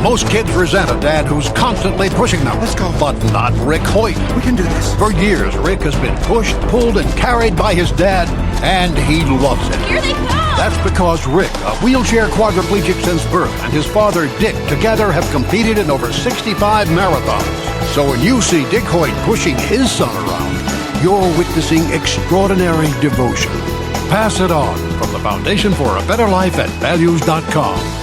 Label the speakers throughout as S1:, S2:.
S1: Most kids resent a dad who's constantly pushing them.
S2: Let's go.
S1: But not Rick Hoyt.
S2: We can do this.
S1: For years, Rick has been pushed, pulled, and carried by his dad, and he loves it.
S3: Here they come!
S1: That's because Rick, a wheelchair quadriplegic since birth, and his father, Dick, together have competed in over 65 marathons. So when you see Dick Hoyt pushing his son around, you're witnessing extraordinary devotion. Pass it on from the Foundation for a Better Life at values.com.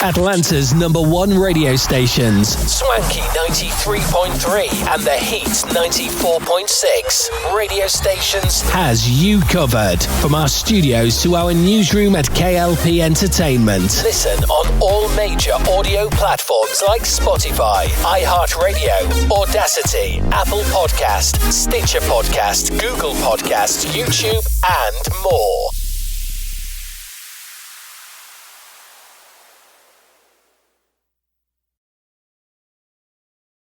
S4: Atlanta's #1 radio stations, Swanky 93.3 and The Heat 94.6 radio stations, has you covered. From our studios to our newsroom at K.L.P. Entertainment. Listen on all major audio platforms like Spotify, iHeartRadio, Audacity, Apple Podcast, Stitcher Podcast, Google Podcast, YouTube, and more.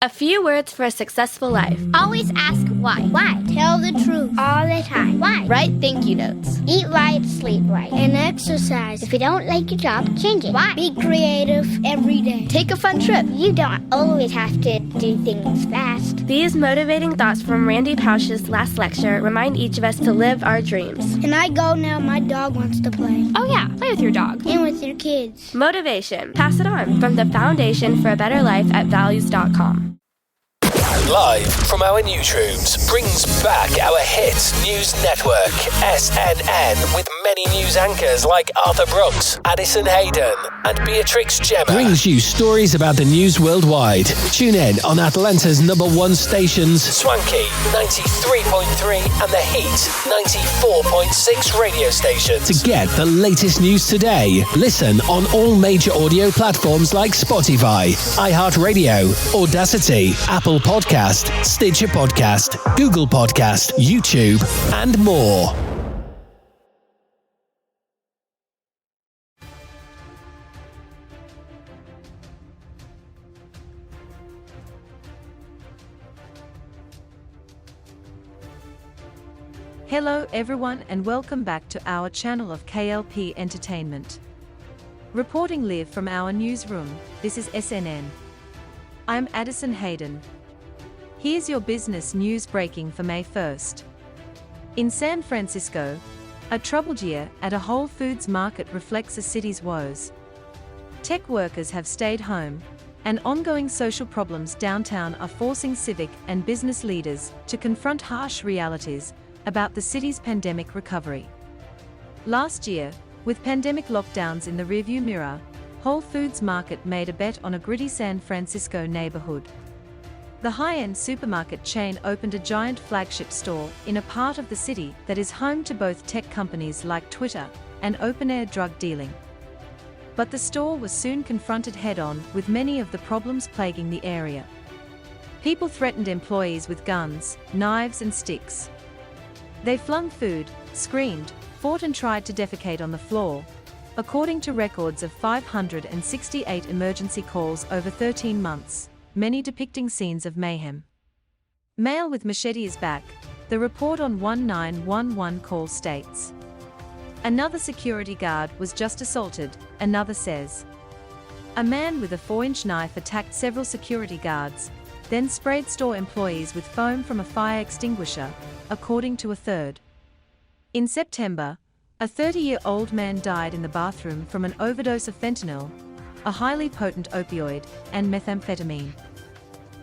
S5: A few words for a successful life.
S6: Always ask why. Why? Tell the truth all the time. Why?
S5: Write thank you notes.
S6: Eat right, sleep right, and exercise. If you don't like your job, change it. Why? Be creative every day.
S5: Take a fun trip.
S6: You don't always have to do things fast.
S5: These motivating thoughts from Randy Pausch's last lecture remind each of us to live our dreams.
S6: Can I go now? My dog wants to play.
S5: Oh yeah, play with your dog.
S6: And with your kids.
S5: Motivation. Pass it on from the Foundation for a Better Life at values.com.
S4: Live from our newsrooms brings back our hit news network, SNN, with many news anchors like Arthur Brooks, Addison Hayden, and Beatrix Gemma. Brings you stories about the news worldwide. Tune in on Atlanta's #1 stations, Swanky 93.3 and The Heat 94.6 radio stations. To get the latest news today, listen on all major audio platforms like Spotify, iHeartRadio, Audacity, Apple Podcast, Stitcher Podcast, Google Podcast, YouTube, and more.
S7: Hello everyone and welcome back to our channel of K.L.P. Entertainment. Reporting live from our newsroom, this is SNN. I'm Addison Hayden. Here's your business news breaking for May 1st. In San Francisco, a troubled year at a Whole Foods market reflects the city's woes. Tech workers have stayed home, and ongoing social problems downtown are forcing civic and business leaders to confront harsh realities about the city's pandemic recovery. Last year, with pandemic lockdowns in the rearview mirror, Whole Foods Market made a bet on a gritty San Francisco neighborhood. The high-end supermarket chain opened a giant flagship store in a part of the city that is home to both tech companies like Twitter and open-air drug dealing. But the store was soon confronted head-on with many of the problems plaguing the area. People threatened employees with guns, knives and sticks. They flung food, screamed, fought and tried to defecate on the floor, according to records of 568 emergency calls over 13 months. Many depicting scenes of mayhem. Male with machete is back, the report on 1911 call states. Another security guard was just assaulted, another says. A man with a 4-inch knife attacked several security guards, then sprayed store employees with foam from a fire extinguisher, according to a third. In September, a 30-year-old man died in the bathroom from an overdose of fentanyl, a highly potent opioid, and methamphetamine.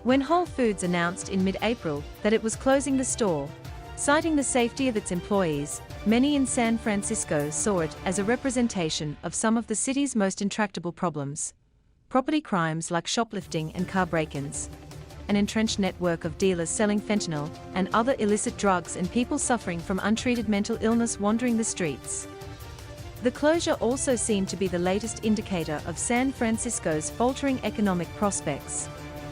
S7: When Whole Foods announced in mid-April that it was closing the store, citing the safety of its employees, many in San Francisco saw it as a representation of some of the city's most intractable problems: property crimes like shoplifting and car break-ins, an entrenched network of dealers selling fentanyl and other illicit drugs, and people suffering from untreated mental illness wandering the streets. The closure also seemed to be the latest indicator of San Francisco's faltering economic prospects,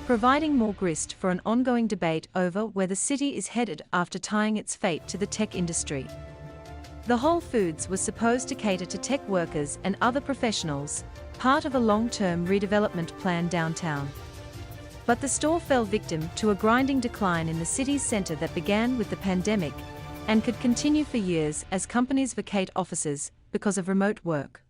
S7: providing more grist for an ongoing debate over where the city is headed after tying its fate to the tech industry. The Whole Foods was supposed to cater to tech workers and other professionals, part of a long-term redevelopment plan downtown. But the store fell victim to a grinding decline in the city's center that began with the pandemic and could continue for years as companies vacate offices because of remote work.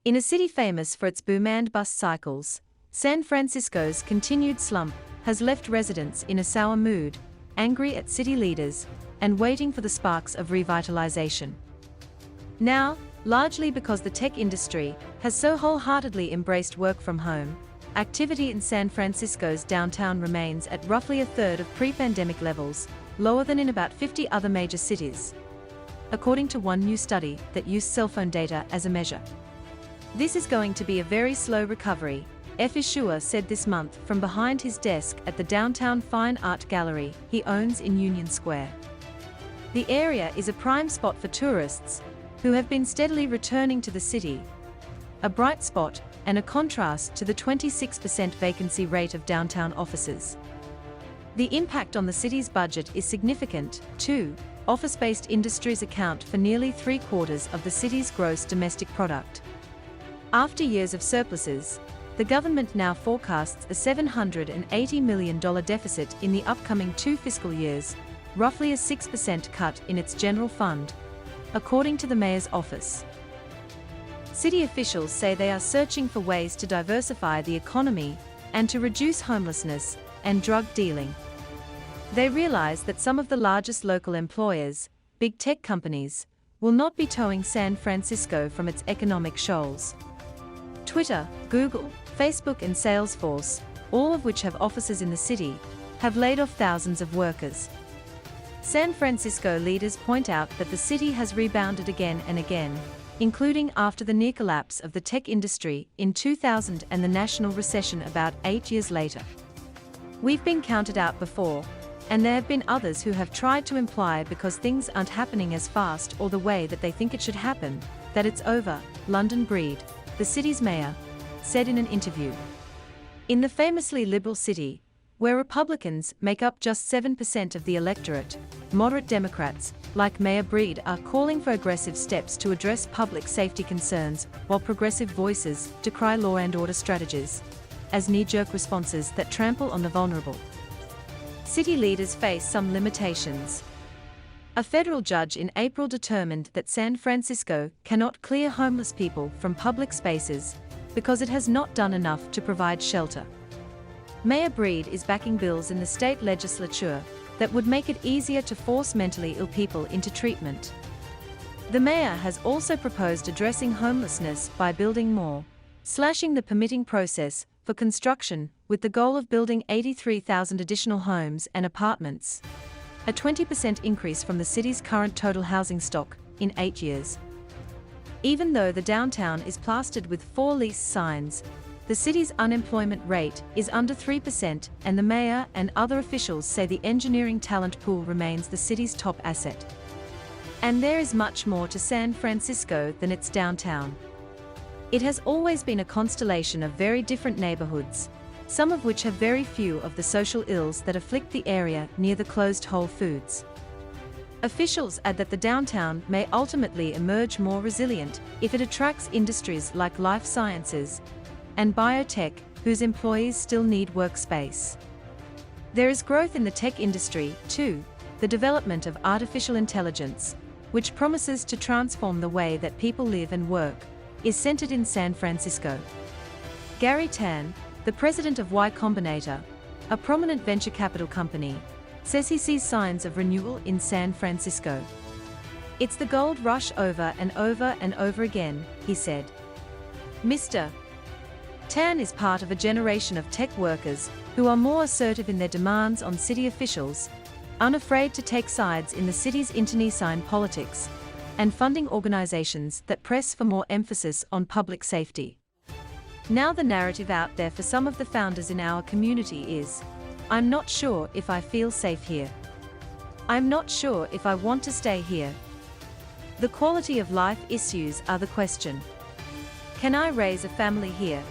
S7: In a city famous for its boom-and bust cycles, San Francisco's continued slump has left residents in a sour mood, angry at city leaders, and waiting for the sparks of revitalization. Now, largely because the tech industry has so wholeheartedly embraced work from home, activity in San Francisco's downtown remains at roughly a third of pre-pandemic levels, lower than in about 50 other major cities, according to one new study that used cell phone data as a measure. This is going to be a very slow recovery, F. Ishua said this month from behind his desk at the downtown fine art gallery he owns in Union Square. The area is a prime spot for tourists, who have been steadily returning to the city, a bright spot and a contrast to the 26% vacancy rate of downtown offices. The impact on the city's budget is significant, too. Office-based industries account for nearly 3/4 of the city's gross domestic product. After years of surpluses, the government now forecasts a $780 million deficit in the upcoming 2 fiscal years, roughly a 6% cut in its general fund, according to the mayor's office. City officials say they are searching for ways to diversify the economy and to reduce homelessness and drug dealing. They realize that some of the largest local employers, big tech companies, will not be towing San Francisco from its economic shoals. Twitter, Google, Facebook and Salesforce, all of which have offices in the city, have laid off thousands of workers. San Francisco leaders point out that the city has rebounded again and again, including after the near collapse of the tech industry in 2000 and the national recession about 8 years later. We've been counted out before, and there have been others who have tried to imply because things aren't happening as fast or the way that they think it should happen, that it's over, London Breed, the city's mayor, said in an interview. In the famously liberal city, where Republicans make up just 7% of the electorate, moderate Democrats, like Mayor Breed, are calling for aggressive steps to address public safety concerns, while progressive voices decry law and order strategies as knee-jerk responses that trample on the vulnerable. City leaders face some limitations. A federal judge in April determined that San Francisco cannot clear homeless people from public spaces because it has not done enough to provide shelter. Mayor Breed is backing bills in the state legislature that would make it easier to force mentally ill people into treatment. The mayor has also proposed addressing homelessness by building more, slashing the permitting process for construction with the goal of building 83,000 additional homes and apartments, a 20% increase from the city's current total housing stock in 8 years. Even though the downtown is plastered with for lease signs, the city's unemployment rate is under 3%, and the mayor and other officials say the engineering talent pool remains the city's top asset. And there is much more to San Francisco than its downtown. It has always been a constellation of very different neighborhoods, some of which have very few of the social ills that afflict the area near the closed Whole Foods. Officials add that the downtown may ultimately emerge more resilient if it attracts industries like life sciences and biotech, whose employees still need workspace. There is growth in the tech industry, too, the development of artificial intelligence, which promises to transform the way that people live and work, is centered in San Francisco. Gary Tan, the president of Y Combinator, a prominent venture capital company, says he sees signs of renewal in San Francisco. It's the gold rush over and over and over again, he said. Mr. Tan is part of a generation of tech workers who are more assertive in their demands on city officials, unafraid to take sides in the city's internecine politics, and funding organizations that press for more emphasis on public safety. Now the narrative out there for some of the founders in our community is, I'm not sure if I feel safe here. I'm not sure if I want to stay here. The quality of life issues are the question. Can I raise a family here?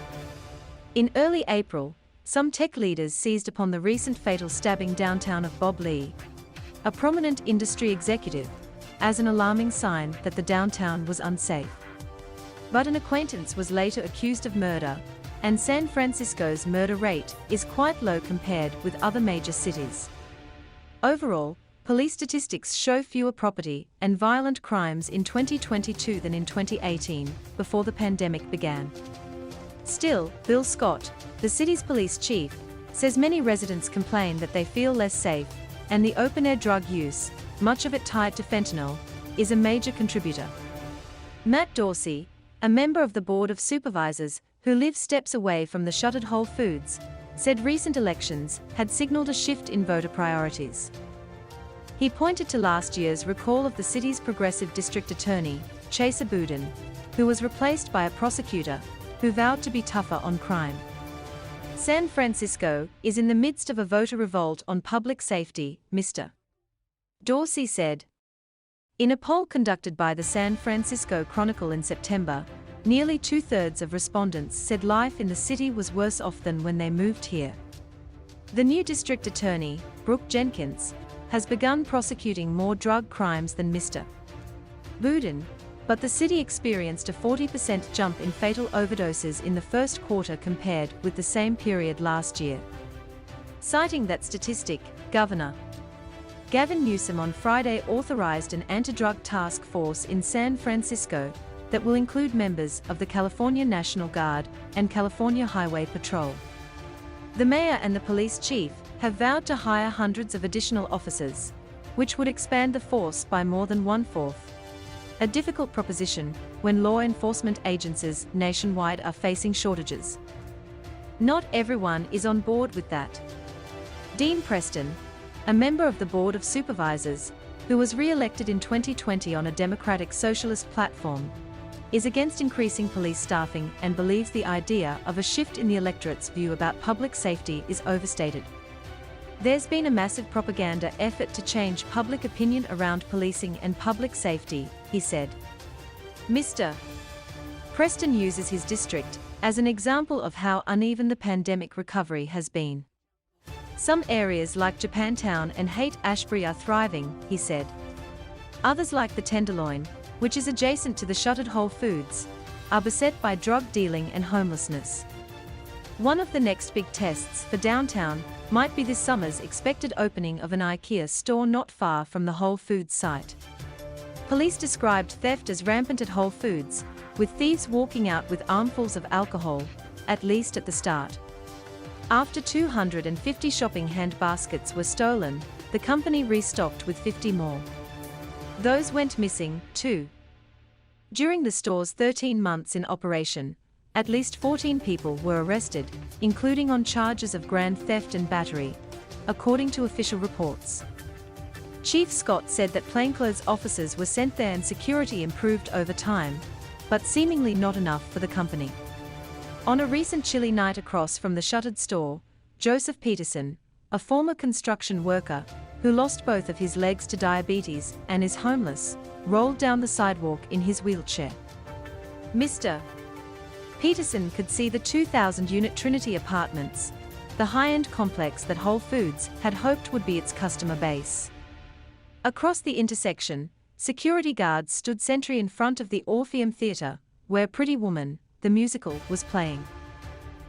S7: In early April, some tech leaders seized upon the recent fatal stabbing downtown of Bob Lee, a prominent industry executive, as an alarming sign that the downtown was unsafe. But an acquaintance was later accused of murder, and San Francisco's murder rate is quite low compared with other major cities. Overall, police statistics show fewer property and violent crimes in 2022 than in 2018, before the pandemic began. Still, Bill Scott, the city's police chief, says many residents complain that they feel less safe, and the open-air drug use, much of it tied to fentanyl, is a major contributor. Matt Dorsey, a member of the Board of Supervisors who lives steps away from the shuttered Whole Foods, said recent elections had signaled a shift in voter priorities. He pointed to last year's recall of the city's progressive district attorney, Chesa Boudin, who was replaced by a prosecutor who vowed to be tougher on crime. San Francisco is in the midst of a voter revolt on public safety, Mr. Dorsey said. In a poll conducted by the San Francisco Chronicle in September, nearly two-thirds of respondents said life in the city was worse off than when they moved here. The new district attorney, Brooke Jenkins, has begun prosecuting more drug crimes than Mr. Boudin, but the city experienced a 40% jump in fatal overdoses in the first quarter compared with the same period last year. Citing that statistic, Governor Gavin Newsom on Friday authorized an anti-drug task force in San Francisco that will include members of the California National Guard and California Highway Patrol. The mayor and the police chief have vowed to hire hundreds of additional officers, which would expand the force by more than one-fourth. A difficult proposition when law enforcement agencies nationwide are facing shortages. Not everyone is on board with that. Dean Preston, a member of the Board of Supervisors, who was re-elected in 2020 on a Democratic Socialist platform, is against increasing police staffing and believes the idea of a shift in the electorate's view about public safety is overstated. There's been a massive propaganda effort to change public opinion around policing and public safety, he said. Mr. Preston uses his district as an example of how uneven the pandemic recovery has been. Some areas like Japantown and Haight-Ashbury are thriving, he said. Others like the Tenderloin, which is adjacent to the shuttered Whole Foods, are beset by drug dealing and homelessness. One of the next big tests for downtown might be this summer's expected opening of an IKEA store not far from the Whole Foods site. Police described theft as rampant at Whole Foods, with thieves walking out with armfuls of alcohol, at least at the start. After 250 shopping handbaskets were stolen, the company restocked with 50 more. Those went missing, too. During the store's 13 months in operation, at least 14 people were arrested, including on charges of grand theft and battery, according to official reports. Chief Scott said that plainclothes officers were sent there and security improved over time, but seemingly not enough for the company. On a recent chilly night across from the shuttered store, Joseph Peterson, a former construction worker, who lost both of his legs to diabetes and is homeless, rolled down the sidewalk in his wheelchair. Mr. Peterson could see the 2,000-unit Trinity Apartments, the high-end complex that Whole Foods had hoped would be its customer base. Across the intersection, security guards stood sentry in front of the Orpheum Theatre, where Pretty Woman, the musical, was playing.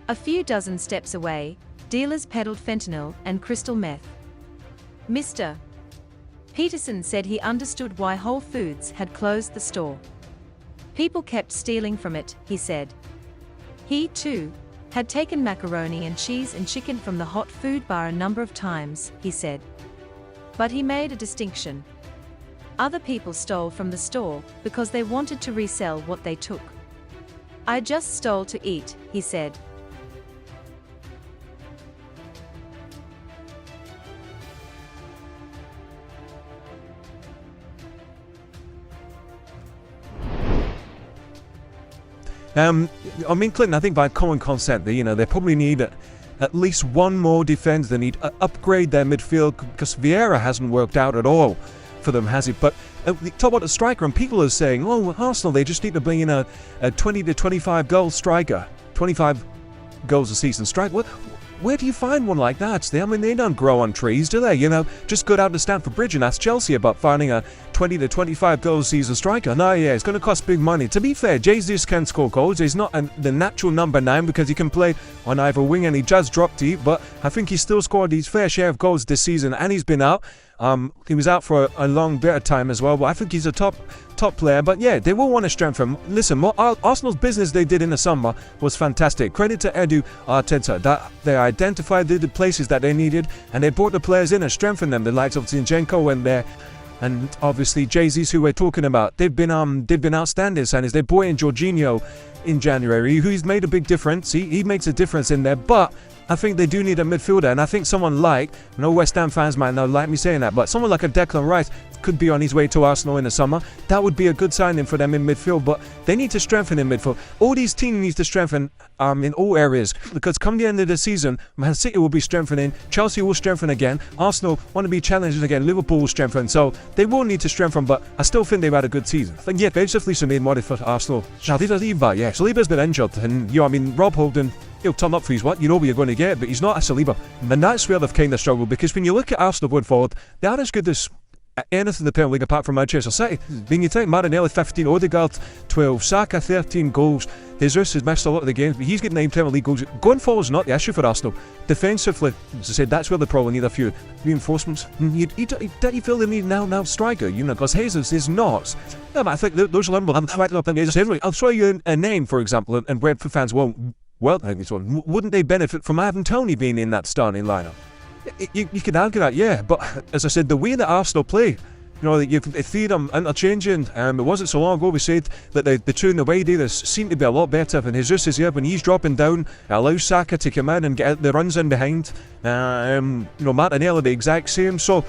S7: A few dozen steps away, dealers peddled fentanyl and crystal meth. Mr. Peterson said he understood why Whole Foods had closed the store. People kept stealing from it, he said. He, too, had taken macaroni and cheese and chicken from the hot food bar a number of times, he said. But he made a distinction. Other people stole from the store because they wanted to resell what they took. I just stole to eat, he said.
S2: Clinton, I think by common consent, they probably need at least one more defender. They need to upgrade their midfield because Vieira hasn't worked out at all for them, has it? But talk about a striker, and people are saying, oh, Arsenal, they just need to bring in a 20 to 25 goal striker, 25 goals a season strike. where do you find one like that? I mean, they don't grow on trees, do they? Just go down to Stamford Bridge and ask Chelsea about finding a 20 to 25 goal season striker. No, yeah, it's going to cost big money. To be fair, Jesus can score goals. He's not the natural number 9 because he can play on either wing, and he does drop deep, but I think he still scored his fair share of goals this season, and he's been out. He was out for a long bit of time as well, but I think he's a top player. But yeah, they will want to strengthen. Listen, what Arsenal's business they did in the summer was fantastic. Credit to Edu Arteta that they identified the places that they needed, and they brought the players in and strengthened them. The likes of Zinchenko and obviously Jesus, who we're talking about. They've been outstanding signings. They brought in Jorginho in January, who's made a big difference. He makes a difference in there, but I think they do need a midfielder, and I think someone like, I know West Ham fans might not like me saying that, but someone like a Declan Rice could be on his way to Arsenal in the summer. That would be a good signing for them in midfield, but they need to strengthen in midfield. All these teams need to strengthen in all areas, because come the end of the season, Man City will be strengthening, Chelsea will strengthen again, Arsenal want to be challenged again, Liverpool will strengthen, so they will need to strengthen, but I still think they've had a good season. I think, yeah, they've just recently made money for Arsenal. Saliba, yeah, Saliba's been injured, and, Rob Holding, he'll turn up for his what? You know what you're going to get, but he's not a Saliba. And that's where they've kind of struggled, because when you look at Arsenal going forward, they are as good as anything in the Premier League apart from Manchester City. When you take Marinelli 15, Odegaard 12, Saka 13 goals, Jesus has missed a lot of the games, but he's getting 9 Premier League goals. Going forward is not the issue for Arsenal. Defensively, as I said, that's where they probably need a few reinforcements. Don't you feel they need now striker? Because Jesus is not. Yeah, but I think those are I'll show you a name, for example, and Brentford fans won't. Well, wouldn't they benefit from having Tony being in that starting lineup? You could argue that, yeah, but as I said, the way that Arsenal play, you feed them interchanging. It wasn't so long ago we said that the two in the way there seem to be a lot better, and Jesus is here when he's dropping down, allows Saka to come in and get the runs in behind. Martinelli the exact same. So,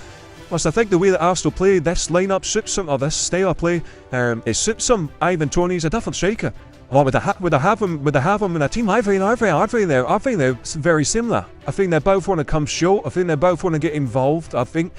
S2: whilst I think the way that Arsenal play, this lineup suits them, or this style of play, it suits them. Ivan Toney's a different striker. Well, would they have them in a team? I think they're very similar. I think they both want to come short. I think they both want to get involved. I think,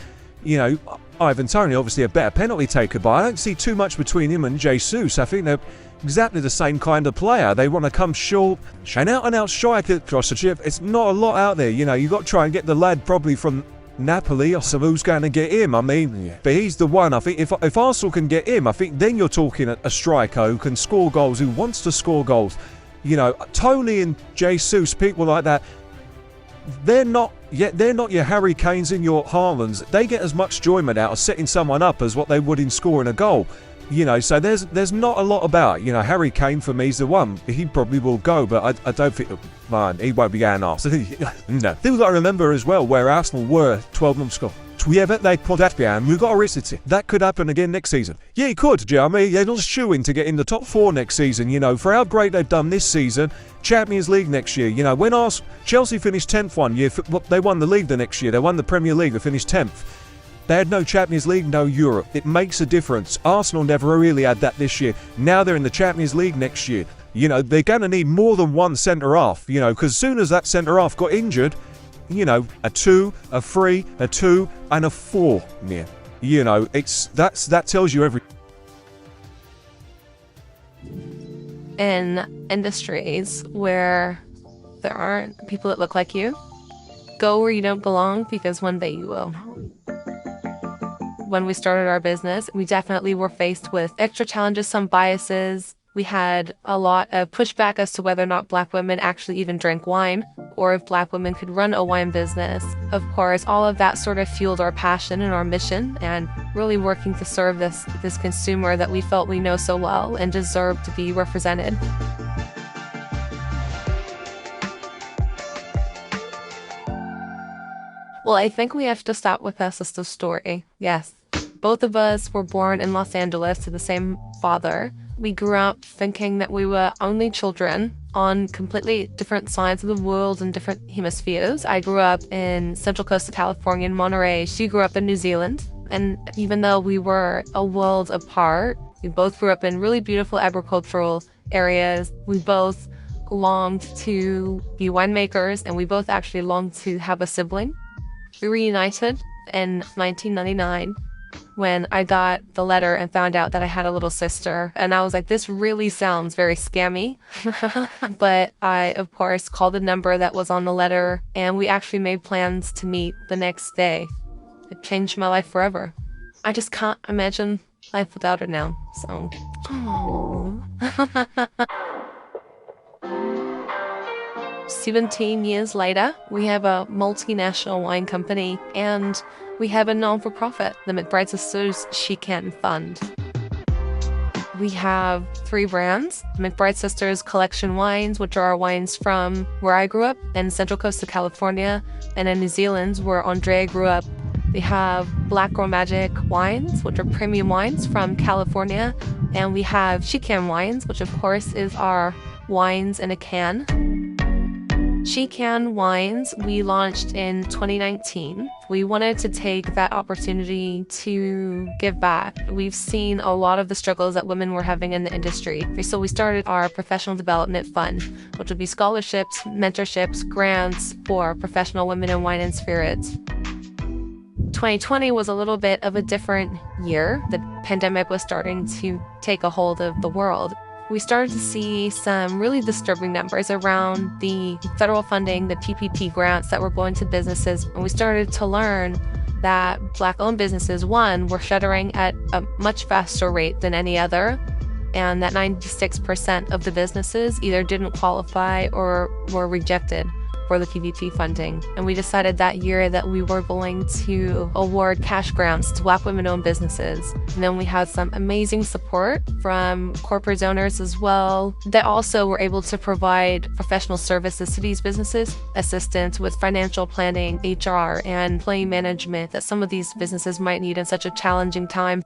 S2: Ivan Toney obviously a better penalty taker, but I don't see too much between him and Jesus. I think they're exactly the same kind of player. They want to come short, shine out and out striker across the chip. It's not a lot out there. You've got to try and get the lad probably from Napoli or who's going to get him. But he's the one. I think if Arsenal can get him, I think then you're talking a striker who can score goals, who wants to score goals. Tony and Jesus, people like that, they're not your Harry Kanes and your Haalands. They get as much enjoyment out of setting someone up as what they would in scoring a goal. So there's not a lot about, Harry Kane for me is the one. He probably will go, but I don't think, man, he won't be going off. No. Things I remember as well where Arsenal were 12 months ago. We've got a race. That could happen again next season. Yeah, it could, Jeremy. They're not shooing to get in the top 4 next season, for how great they've done this season. Champions League next year, when Chelsea finished 10th one year, they won the league the next year. They won the Premier League, they finished 10th. They had no Champions League, no Europe. It makes a difference. Arsenal never really had that this year. Now they're in the Champions League next year. They're going to need more than one centre-half, because as soon as that centre-half got injured, a 2, a 3, a 2, and a 4. Yeah. That tells you everything.
S3: In industries where there aren't people that look like you, go where you don't belong, because one day you will. When we started our business, we definitely were faced with extra challenges, some biases. We had a lot of pushback as to whether or not Black women actually even drank wine, or if Black women could run a wine business. Of course, all of that sort of fueled our passion and our mission, and really working to serve this consumer that we felt we know so well and deserve to be represented. Well, I think we have to start with a sister story. Yes. Both of us were born in Los Angeles to the same father. We grew up thinking that we were only children on completely different sides of the world and different hemispheres. I grew up in Central Coast of California in Monterey. She grew up in New Zealand. And even though we were a world apart, we both grew up in really beautiful agricultural areas. We both longed to be winemakers, and we both actually longed to have a sibling. We reunited in 1999. when I got the letter and found out that I had a little sister. And I was like, this really sounds very scammy. But I, of course, called the number that was on the letter, and we actually made plans to meet the next day. It changed my life forever. I just can't imagine life without her now. So, aww. 17 years later, we have a multinational wine company, and we have a non-for-profit, the McBride Sisters She Can Fund. We have 3 brands: McBride Sisters Collection Wines, which are our wines from where I grew up in Central Coast of California, and in New Zealand, where Andrea grew up. We have Black Girl Magic wines, which are premium wines from California, and we have She Can wines, which of course is our wines in a can. She Can Wines, we launched in 2019. We wanted to take that opportunity to give back. We've seen a lot of the struggles that women were having in the industry. So we started our professional development fund, which would be scholarships, mentorships, grants for professional women in wine and spirits. 2020 was a little bit of a different year. The pandemic was starting to take a hold of the world. We started to see some really disturbing numbers around the federal funding, the PPP grants that were going to businesses. And we started to learn that Black-owned businesses, one, were shuttering at a much faster rate than any other, and that 96% of the businesses either didn't qualify or were rejected for the PPP funding. And we decided that year that we were going to award cash grants to Black women-owned businesses. And then we had some amazing support from corporate donors as well. They also were able to provide professional services to these businesses, assistance with financial planning, HR, and employee management that some of these businesses might need in such a challenging time.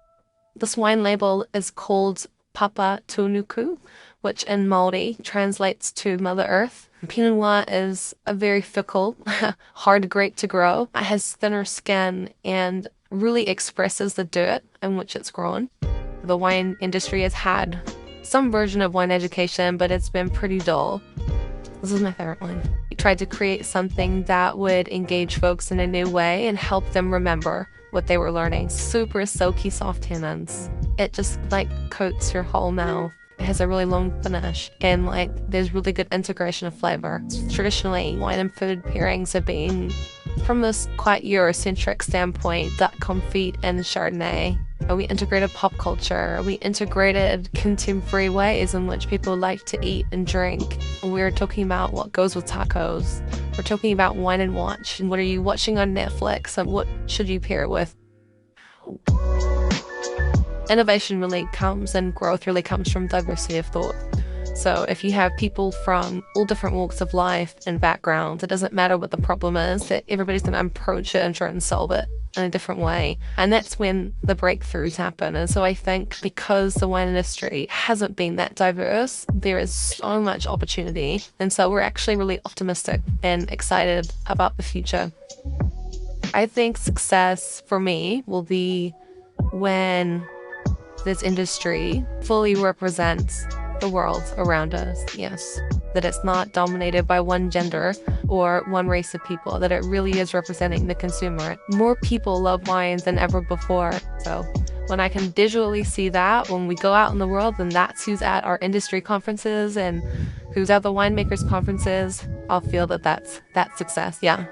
S3: This wine label is called Papa Tunuku, which in Māori translates to Mother Earth. Pinot Noir is a very fickle, hard grape to grow. It has thinner skin and really expresses the dirt in which it's grown. The wine industry has had some version of wine education, but it's been pretty dull. This is my favorite one. We tried to create something that would engage folks in a new way and help them remember what they were learning. Super silky, soft tannins. It just like coats your whole mouth. It has a really long finish, and like there's really good integration of flavor. Traditionally, wine and food pairings have been, from this quite Eurocentric standpoint, that confit and Chardonnay. We integrated pop culture. We integrated contemporary ways in which people like to eat and drink. We're talking about what goes with tacos. We're talking about wine and watch. And what are you watching on Netflix? And what should you pair it with? Innovation really comes, and growth really comes from diversity of thought. So if you have people from all different walks of life and backgrounds, it doesn't matter what the problem is, that everybody's going to approach it and try and solve it in a different way. And that's when the breakthroughs happen. And so I think because the wine industry hasn't been that diverse, there is so much opportunity. And so we're actually really optimistic and excited about the future. I think success for me will be when this industry fully represents the world around us. Yes, that it's not dominated by one gender or one race of people, that it really is representing the consumer. More people love wines than ever before. So when I can visually see that when we go out in the world, then that's who's at our industry conferences and who's at the winemakers conferences, I'll feel that that's success. Yeah.